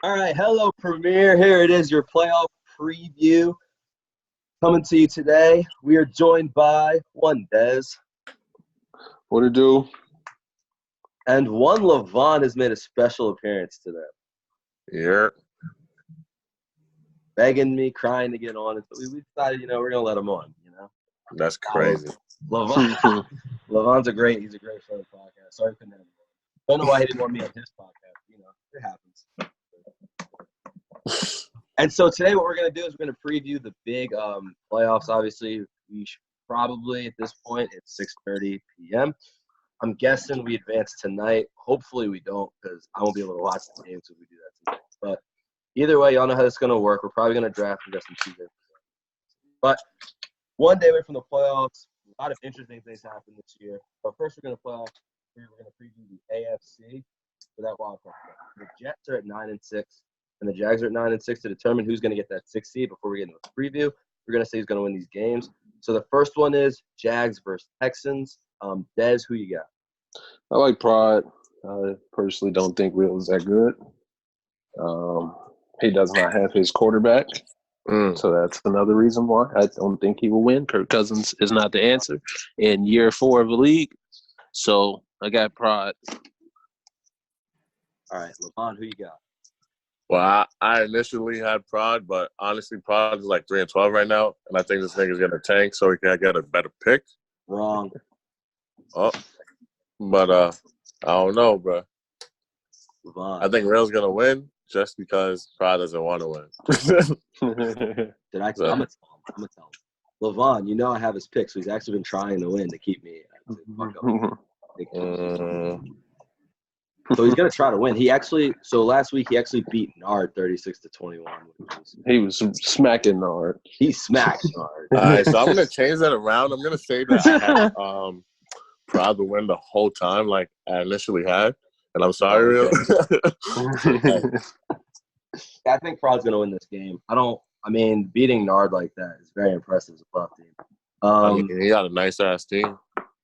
All right, hello, Premier. Here it is, your playoff preview coming to you today. We are joined by one Dez What to do? and one Levon has made a special appearance today, Yeah. begging me, crying to get on. So we decided, we're gonna let him on. That's crazy. Levon, Levon's he's a great friend of the podcast. Sorry, couldn't have him on. Don't know why he didn't want me on his podcast. It happens. And so today what we're going to do is we're going to preview the big playoffs. Obviously, we should probably at this point it's 6:30 p.m. I'm guessing we advance tonight. Hopefully we don't because I won't be able to watch the games if we do that tonight. But either way, y'all know how this is going to work. We're probably going to draft and get some season. But one day away from the playoffs, a lot of interesting things happen this year. But first we're going to preview the AFC for that wild card. The Jets are at 9-6. And the Jags are at 9-6 to determine who's going to get that 6th seed. Before we get into the preview, we're going to say who's going to win these games. So the first one is Jags versus Texans. Dez, who you got? I like Pride. I personally don't think Will is that good. He does not have his quarterback. So that's another reason why I don't think he will win. Kirk Cousins is not the answer in year 4 of the league. So I got Pride. All right, Levon, who you got? Well, I initially had Prod, but honestly, Prod is like 3-12 right now, and I think this nigga's gonna tank so he can get a better pick. Wrong. Oh, but I don't know, bro. Levon. I think Real's gonna win just because Prod doesn't want to win. I'm gonna tell him. Levon, I have his pick, so he's actually been trying to win to keep me. Fuck up. So he's gonna try to win. Last week he actually beat Nard 36-21. He was smacking Nard. He smacked Nard. All right, so I'm gonna change that around. I'm gonna say that I had Prod to win the whole time, like I initially had, and I'm sorry, Real. I think Prod's gonna win this game. Beating Nard like that is very impressive as a playoff team. He got a nice ass team.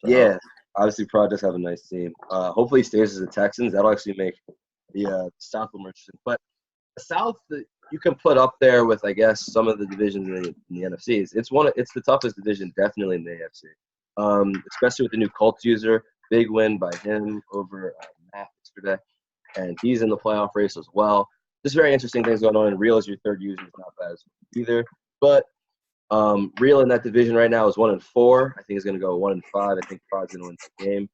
Yeah. Obviously, Prod does have a nice team. Hopefully, he stays as the Texans. That'll actually make the South more interesting. But the South, you can put up there with, I guess, some of the divisions in the NFC. It's the toughest division, definitely in the AFC. Especially with the new Colts user, big win by him over Matt yesterday, and he's in the playoff race as well. Just very interesting things going on. And Real as your third user is not bad as either, but. Real in that division right now is 1-4. I think he's going to go 1-5. I think Prod's going to win the game.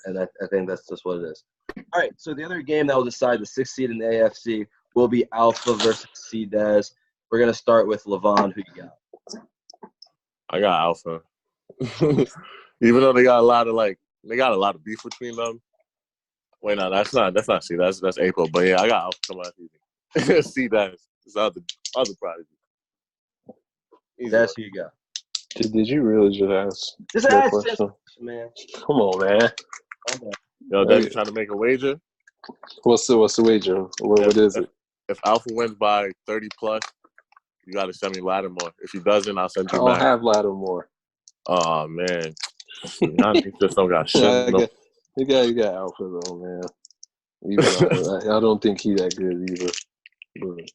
And I think that's just what it is. All right, so the other game that will decide the 6th seed in the AFC will be Alpha versus C-Dez. We're going to start with Levon. Who you got? I got Alpha. Even though they got a lot of beef between them. Wait, no, that's not C. That's April. But yeah, I got Alpha coming out easy. C-Dez. It's other prodigy. That's who you got. Did you really just ask? Just ask, man. Come on, man. Yo, Dez trying to make a wager. What's the wager? What is it? If Alpha wins by 30 plus, you got to send me Lattimore. If he doesn't, I'll send you. I don't have Lattimore. Oh man, I just don't got shit. You got Alpha though, man. I don't think he that good either. But,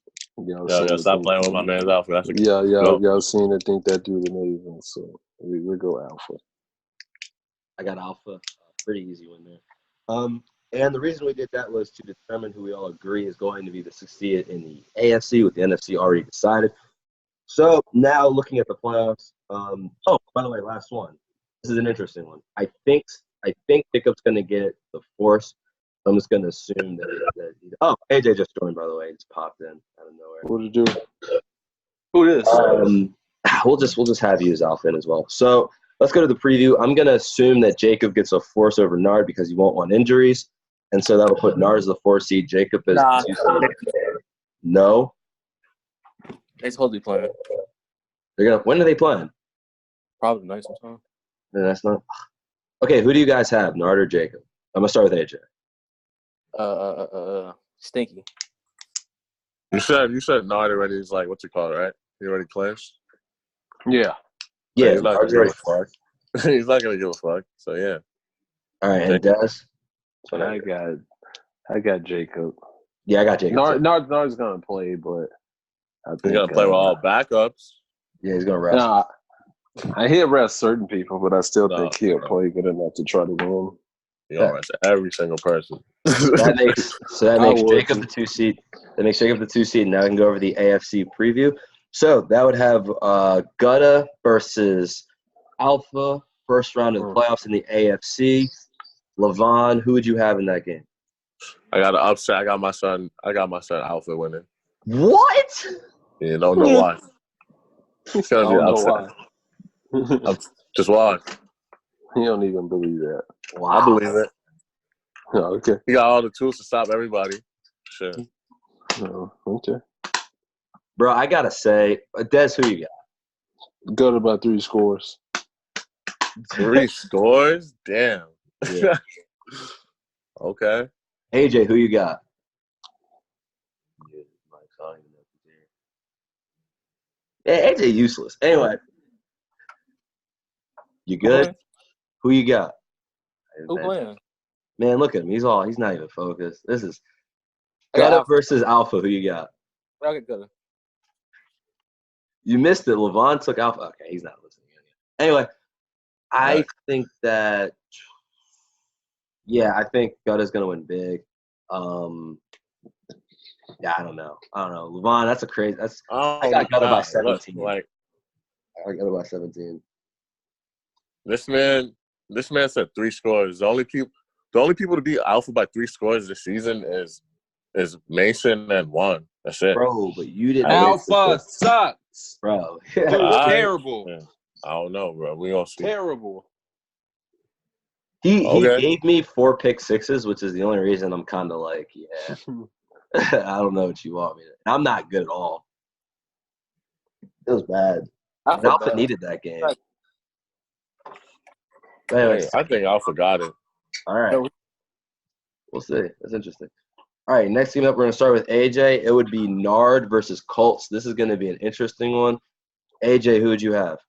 stop playing with my man's Alpha. Y'all seen to think that dude amazing, so we go Alpha. I got Alpha. Pretty easy one there. And the reason we did that was to determine who we all agree is going to be the 6th seed in the AFC, with the NFC already decided. So now looking at the playoffs. By the way, last one. This is an interesting one. I think Pickup's going to get the force. I'm just going to assume that AJ just joined, by the way. He just popped in out of nowhere. What did you do? Who is? We'll just have you as Alpha in as well. So let's go to the preview. I'm going to assume that Jacob gets a force over Nard because he won't want injuries. And so that'll put Nard as the 4 seed. Jacob is 2 seed. No? They supposed to be playing. When are they playing? Probably nice sometime. No, that's not. Okay, who do you guys have, Nard or Jacob? I'm going to start with AJ. Stinky. You said Nard already is like, what's it called, right? He already clinched? Yeah. Yeah, he's not going to give a fuck. He's not going to give a fuck. So, yeah. All right, and Des? I I got Jacob. Yeah, I got Jacob. Nard's gonna play, but I think He's gonna play with all backups. Yeah, he's gonna rest. Nah, he'll rest certain people, but I still think he'll No. play good enough to try to win. He gonna rest every single person. That makes I would Jacob too. the 2 seed. That makes Jacob the 2 seed. Now we can go over the AFC preview. So that would have Gutta versus Alpha, first round of the playoffs in the AFC. Levon, who would you have in that game? I got an upset. I got my son Alpha winning. What? You don't know why. It's gonna be I don't upset. know why. Just watch. He don't even believe that. Wow. I believe it. Oh, okay. He got all the tools to stop everybody. Shit. Oh, okay. Bro, I gotta say, Des, who you Go to about 3 scores. 3 scores? Damn. Yeah. Okay. AJ, who you got? Yeah, AJ useless. Anyway. You good? Okay. Who you got? Who playing? Man, look at him. He's not even focused. This is I got Gutta Alpha. versus Alpha. Who you got? I got Gutta. You missed it. Levon took Alpha. Okay, he's not listening. Anyway, I think that I think Gutta's gonna win big. Yeah, I don't know. Levon, that's a crazy. I got Gutta by 17. Like I got Gutta by 17. this man said 3 scores. The only people to beat Alpha by 3 scores this season is Mason and Juan. That's it. Bro, but you didn't. Alpha sucks. Bro. Dude, terrible. Yeah. I don't know, bro. We gonna see. Terrible. He Okay. gave me 4 pick sixes, which is the only reason I'm kind of like, yeah. I don't know what you want me to. And I'm not good at all. It was bad. And Alpha needed that game. But anyways, I think Alpha got it. all right. We'll see. That's interesting. All right, next game up, we're going to start with AJ. It would be Nard versus Colts. This is going to be an interesting one. AJ, who would you have?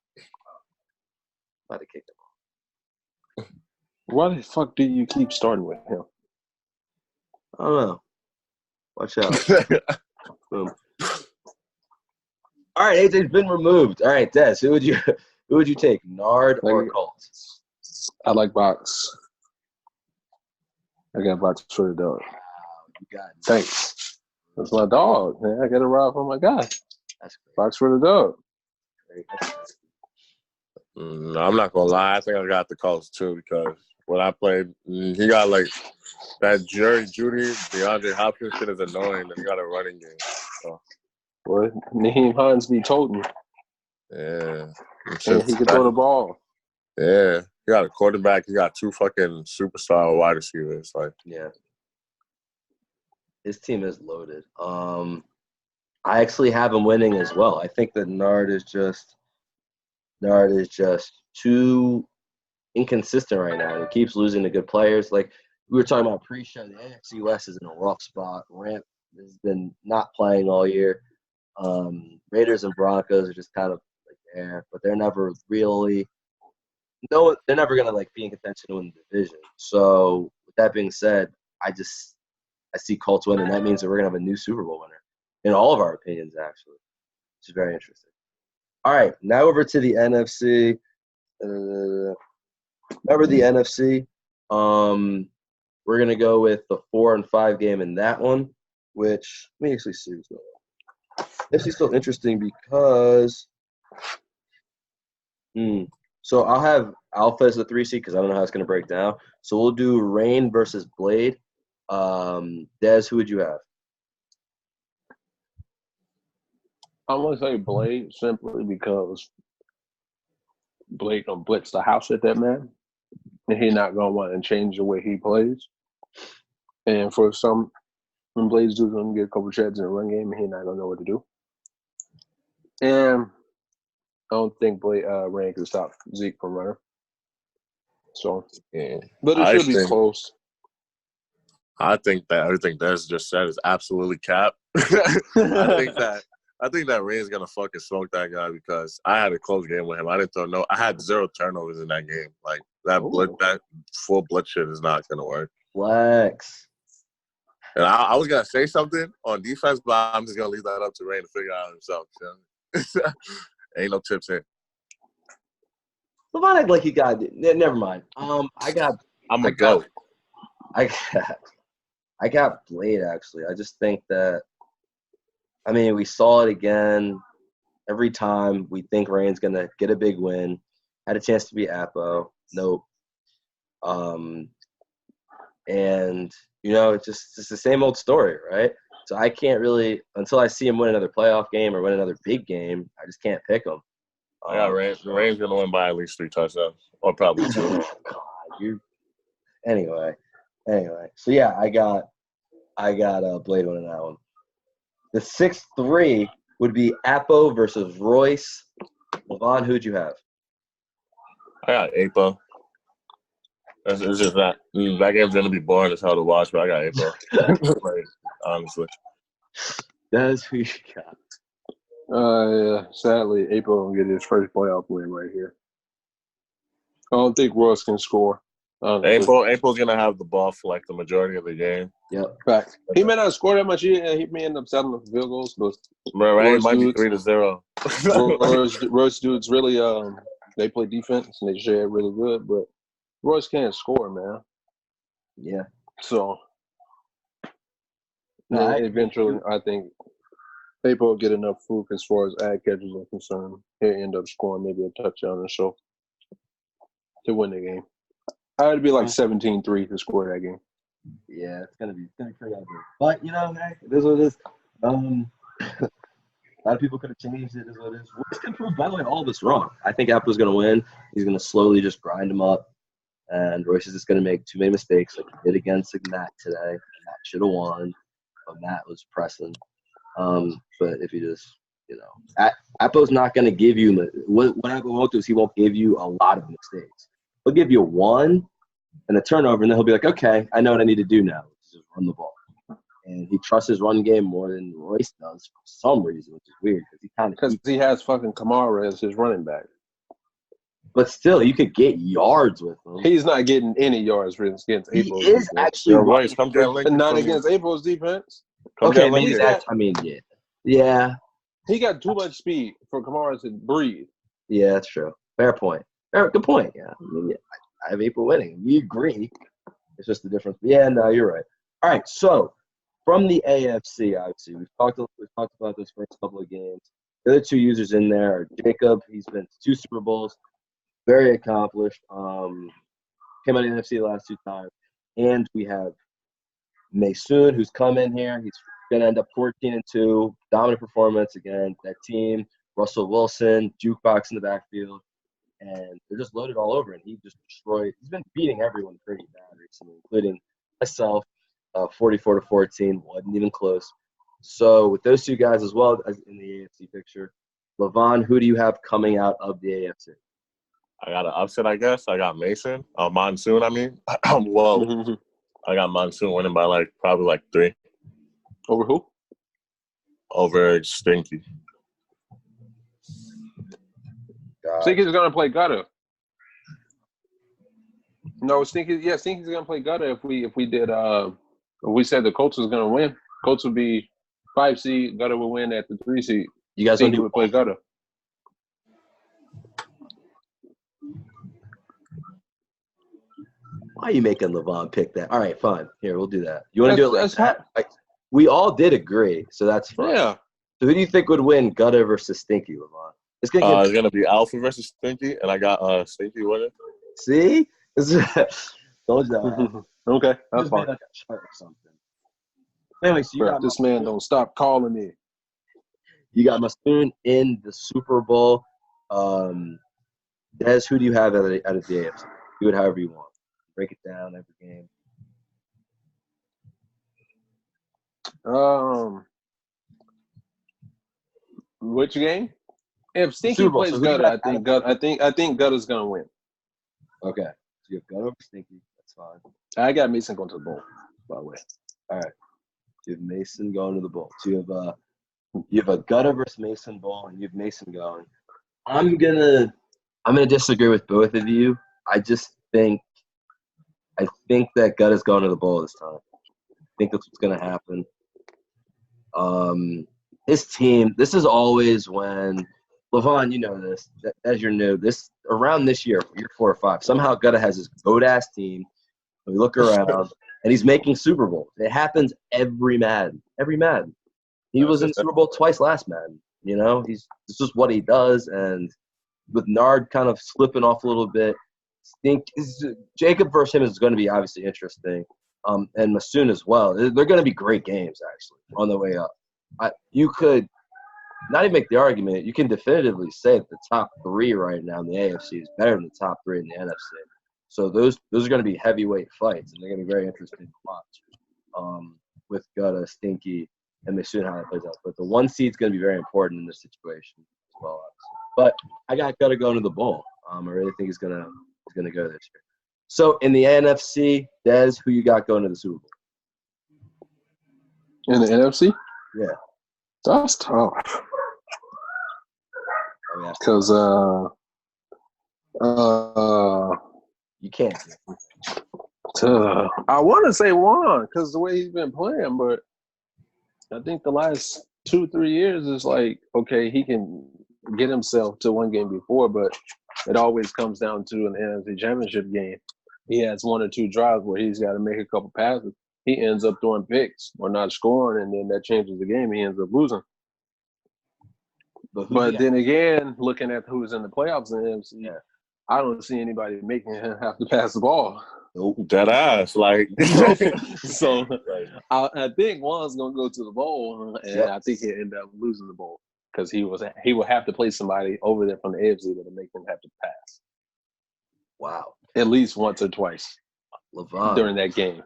About to kick him. Why the fuck do you keep starting with him? I don't know. Watch out. Boom. All right, AJ's been removed. All right, Des, who would you take, Nard or Colts? I like Box. I got Box for the dog. You got it. Thanks. That's my dog, man. I got to ride for my guy. That's great. Box for the dog. No, I'm not gonna lie. I think I got the Colts too because when I played, he got like that Jerry Judy, DeAndre Hopkins shit is annoying, and he got a running game. So, Boy, Naheem Hines be toting. yeah, And he can throw the ball. Yeah, he got a quarterback. He got 2 fucking superstar wide receivers. Like, yeah, his team is loaded. I actually have him winning as well. I think that Nard is just too inconsistent right now. He keeps losing to good players. Like we were talking about pre-show, the AFC West is in a rough spot. Ramp has been not playing all year. Raiders and Broncos are just kind of like there, but they're never really. No, they're never gonna like be in contention to win the division. So with that being said, I see Colts winning. That means that we're gonna have a new Super Bowl winner in all of our opinions, actually, which is very interesting. All right, now over to the NFC. Remember the NFC? We're gonna go with the 4 and 5 game in that one. Which let me actually see what's going on. This is still interesting because. So I'll have Alpha as the 3 seed because I don't know how it's gonna break down. So we'll do Rain versus Blade. Des, who would you have? I'm going to say Blade simply because Blade going to blitz the house at that man. And he's not going to want to change the way he plays. And for some, when Blade's dude's going to get a couple sheds in the run game, he's not going to know what to do. And I don't think Rain can stop Zeke from running. So, yeah. but it should be close. I think that everything Des just said is absolutely cap. I think that Rain's gonna fucking smoke that guy because I had a close game with him. I didn't throw no. I had 0 turnovers in that game. Like that full blitz shit is not gonna work. Flex. And I was gonna say something on defense, but I'm just gonna leave that up to Rain to figure out himself. So. Ain't no tips here. Levon acted like he got it. Never mind. I'm a goat. I got Blade actually. I just think that. I mean, we saw it again. Every time we think Rain's gonna get a big win, had a chance to beat Apo. Nope. And it's the same old story, right? So I can't really, until I see him win another playoff game or win another big game, I just can't pick him. I got Rain. Rain's gonna win by at least 3 touchdowns, or probably 2. Oh, God, anyway. So yeah, I got Blade winning that one. The 6-3 would be Apo versus Royce. Levon, who'd you have? I got Apo. It's just that game's gonna be boring as hell to watch, but I got Apo. Honestly, That's who you got. Yeah, sadly, April will get his first playoff win right here. I don't think Royce can score. April's gonna have the ball for like the majority of the game. Yep. Fact. He may not score that much. He may end up settling for field goals, but Rain might be 3-0. Royce dudes really they play defense and they share really good, but Royce can't score, man. Yeah. So eventually, I think April will get enough food as far as ad catches are concerned. He'll end up scoring maybe a touchdown or so to win the game. I'd be like 17-3 to score that game. Yeah, it's gonna be pretty ugly. But hey, it is what it is. A lot of people could have changed it. It is what it is. Royce can prove, by the way, all of this wrong. I think Apple's gonna win. He's gonna slowly just grind him up, and Royce is just gonna make too many mistakes, like he did against Matt today. Matt should have won, but Matt was pressing. But if you just, Apple's not gonna give you what Apple won't do is he won't give you a lot of mistakes. He'll give you one and a turnover, and then he'll be like, okay, I know what I need to do now. Just run the ball. And he trusts his run game more than Royce does for some reason, which is weird because he has fucking Kamara as his running back. But still, you could get yards with him. He's not getting any yards against April's defense. He is actually Royce, come down Lincoln. Not against April's defense. Okay, but he's yeah. He got too much speed for Kamara to breathe. Yeah, that's true. Fair point. Good point. Yeah, I have April winning. We agree. It's just the difference. Yeah, no, you're right. All right, so from the AFC, obviously, we've talked about those first couple of games. The other 2 users in there are Jacob. He's been to 2 Super Bowls, very accomplished. Came out of the NFC the last 2 times, and we have Maysoon, who's come in here. He's going to end up 14-2, dominant performance again. That team, Russell Wilson, jukebox in the backfield. And they're just loaded all over, and he just destroyed. He's been beating everyone pretty bad recently, including myself, 44-14, wasn't even close. So with those 2 guys as well as in the AFC picture, Levon, who do you have coming out of the AFC? I got an upset, I guess. I got Monsoon. I mean, whoa, I got Monsoon winning by probably 3. Over who? Over Stinky. Stinky's gonna play gutter. No, Stinky's gonna play gutter. If we said the Colts was gonna win, Colts would be 5 seed. Gutter would win at the 3 seed. You guys Stinky would play gutter. Why are you making Levon pick that? All right, fine. Here, we'll do that. You want to do it like that? We all did agree, so that's fine. Yeah. So who do you think would win, Gutter versus Stinky, Levon? It's gonna be Alpha versus Stinky, and I got Stinky winning. See? Told you that. Okay, that's fine. Like a chart or something. Anyway, so you got this man don't stop calling me. You got Maysoon in the Super Bowl. Des, who do you have out of the AFC? Do it however you want. Break it down every game. Which game? If Stinky plays Gutter, I think Gutter's gonna win. Okay, so you have Gutter over Stinky. That's fine. I got Mason going to the bowl, by the way. All right, you have Mason going to the bowl. So you have a Gutter versus Mason bowl, and you have Mason going. I'm gonna disagree with both of you. I think that Gutter's going to the bowl this time. I think that's what's going to happen. His team, this is always when Levon, you know this, as you're new, this around this year 4 or 5, somehow Gutta has this goat-ass team. We look around, and he's making Super Bowl. It happens every Madden. He was in the Super Bowl twice last Madden. You know, this is what he does. And with Nard kind of slipping off a little bit, Jacob versus him is going to be obviously interesting. And Masoon as well. They're going to be great games, actually, on the way up. You could not even make the argument. You can definitively say that the top 3 right now in the AFC is better than the top 3 in the NFC. So those are going to be heavyweight fights, and they're going to be very interesting to watch with Gutta, Stinky, and Masoon how that plays out. But the 1 seed is going to be very important in this situation as well, obviously. But I got Gutta going to the bowl. I really think he's going to go this year. So in the NFC, Dez, who you got going to the Super Bowl? In the NFC? Yeah. That's tough. Because you can't. I want to say Juan because the way he's been playing, but I think the last 2-3 years is like, okay, he can get himself to 1 game before, but it always comes down to an NFC Championship game. He has 1 or 2 drives where he's got to make a couple passes. He ends up throwing picks or not scoring, and then that changes the game. He ends up losing. But then again, looking at who's in the playoffs in the NFC, I don't see anybody making him have to pass the ball. Dead ass, like. So I think Juan's gonna go to the bowl, and I think he'll end up losing the bowl because he will have to play somebody over there from the AFC that'll make him have to pass. Wow. At least once or twice during that game.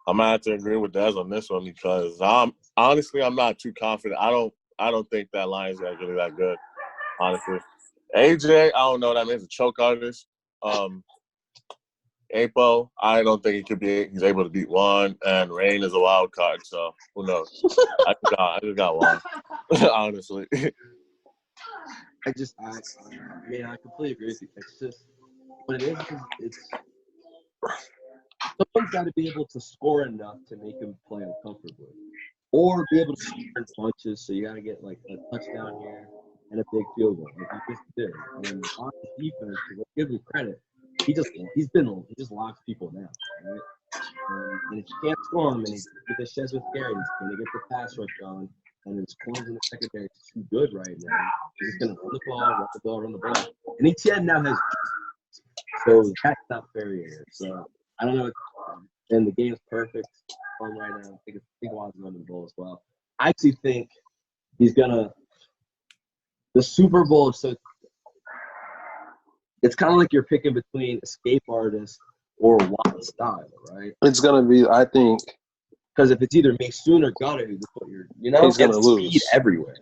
I'm gonna have to agree with Dez on this one because I'm not too confident. I don't think that Lions guy is really that good, honestly. AJ, I don't know. That man's a choke artist. Apo, I don't think he's able to beat Juan, and Rain is a wild card, so who knows? I just got Juan, honestly. I mean, I completely agree with you. It's just what it is. It's someone's got to be able to score enough to make him play uncomfortably, or be able to score in punches. So you got to get like a touchdown here and a big field goal, like you just did. And on his defense, give him credit. He just locks people down, right? And if you can't score him, and he get the sheds with Gary, he's gonna get the pass rush on, and his corners in the secondary is too good right now. He's just gonna run the ball. And ETN now has, so that's not fair here. So I don't know. And the game's perfect for him right now. I think Juan's going to the bowl as well. I actually think he's gonna. The Super Bowl is so. It's kind of like you're picking between Escape Artist or Juan style, right? It's gonna be, I think, because if it's either Masoon or Gutta, who's he's gonna lose. Speed everywhere.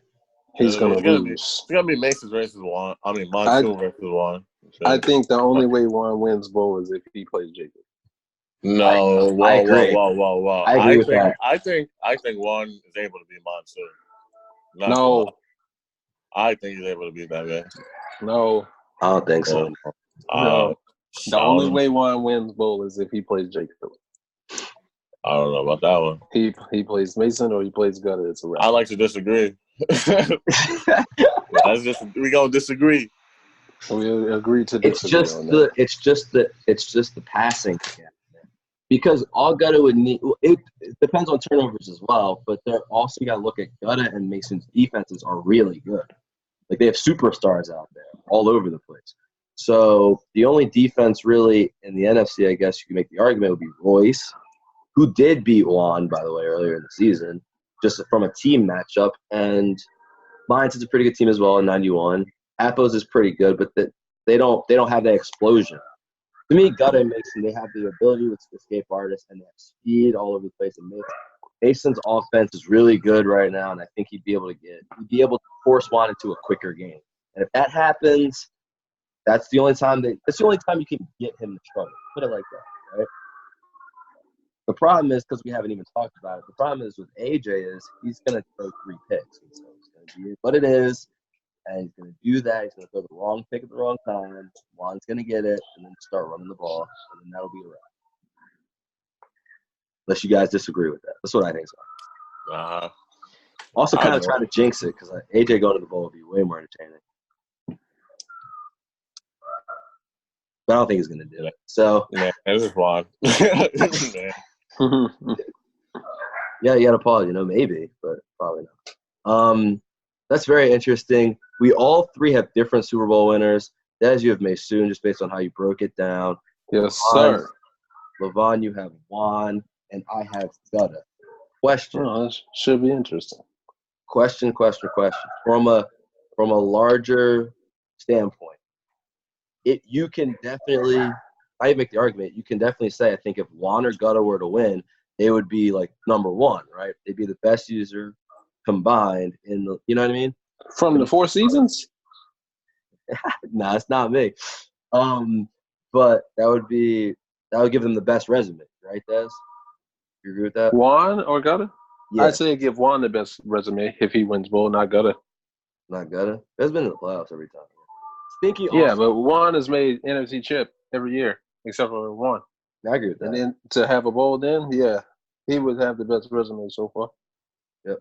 He's gonna lose. It's gonna be Mason versus Juan. I mean, Monsoon versus Juan. I think the only way Juan wins bowl is if he plays Jacob. No, I agree. Whoa. I agree with that. I think Juan is able to beat Monsoon. No. I think he's able to beat that man. No. I don't think so. No. The only way Juan wins bowl is if he plays Jacob. I don't know about that one. He plays Mason or he plays Gutta. It's a wrap. I like to disagree. We gonna disagree. We agree to disagree. It's just the passing. Because all Gutta would need, it depends on turnovers as well, but they're also, you got to look at Gutta and Mason's defenses are really good. Like, they have superstars out there all over the place. So the only defense really in the NFC, I guess you could make the argument, would be Royce, who did beat Juan, by the way, earlier in the season, just from a team matchup. And Lions is a pretty good team as well in 91. Appos is pretty good, but they don't have that explosion. To me, Gutta and Mason, they have the ability with Escape Artists and they have speed all over the place. And Mason's offense is really good right now, and I think he'd be able to force Juan into a quicker game. And if that happens, that's the only time you can get him in trouble. Put it like that, right? The problem is, because we haven't even talked about it, the problem is with AJ is he's going to throw 3 picks. And so it's going to be what it is. And he's going to do that. He's going to throw the wrong pick at the wrong time. Juan's going to get it and then start running the ball, and then that'll be a wrap. Unless you guys disagree with that. That's what I think. So. Uh-huh. Also, I kind of know. trying to jinx it because AJ going to the bowl would be way more entertaining. But I don't think he's going to do it. So, Man, this is Juan. Man. yeah, you got to pause, maybe, but probably not. That's very interesting. We all three have different Super Bowl winners. Des, you have Maysoon just based on how you broke it down. Yes, sir. Levon, you have Juan, and I have Gutta. Question. Oh, this should be interesting. Question. From a larger standpoint, you can definitely. I make the argument. You can definitely say I think if Juan or Gutta were to win, they would be like number one, right? They'd be the best user combined in the. You know what I mean? From the 4 seasons? Nah, it's not me. But that would give them the best resume, right, Des? You agree with that? Juan or Gutta? Yeah, I'd say give Juan the best resume if he wins bowl, not Gutta. not Gutta. There's been in the playoffs every time. Stinky. Yeah, Also, but Juan has made NFC chip every year, except for one. I agree with that. And then to have a bowl, then yeah, he would have the best resume so far. Yep.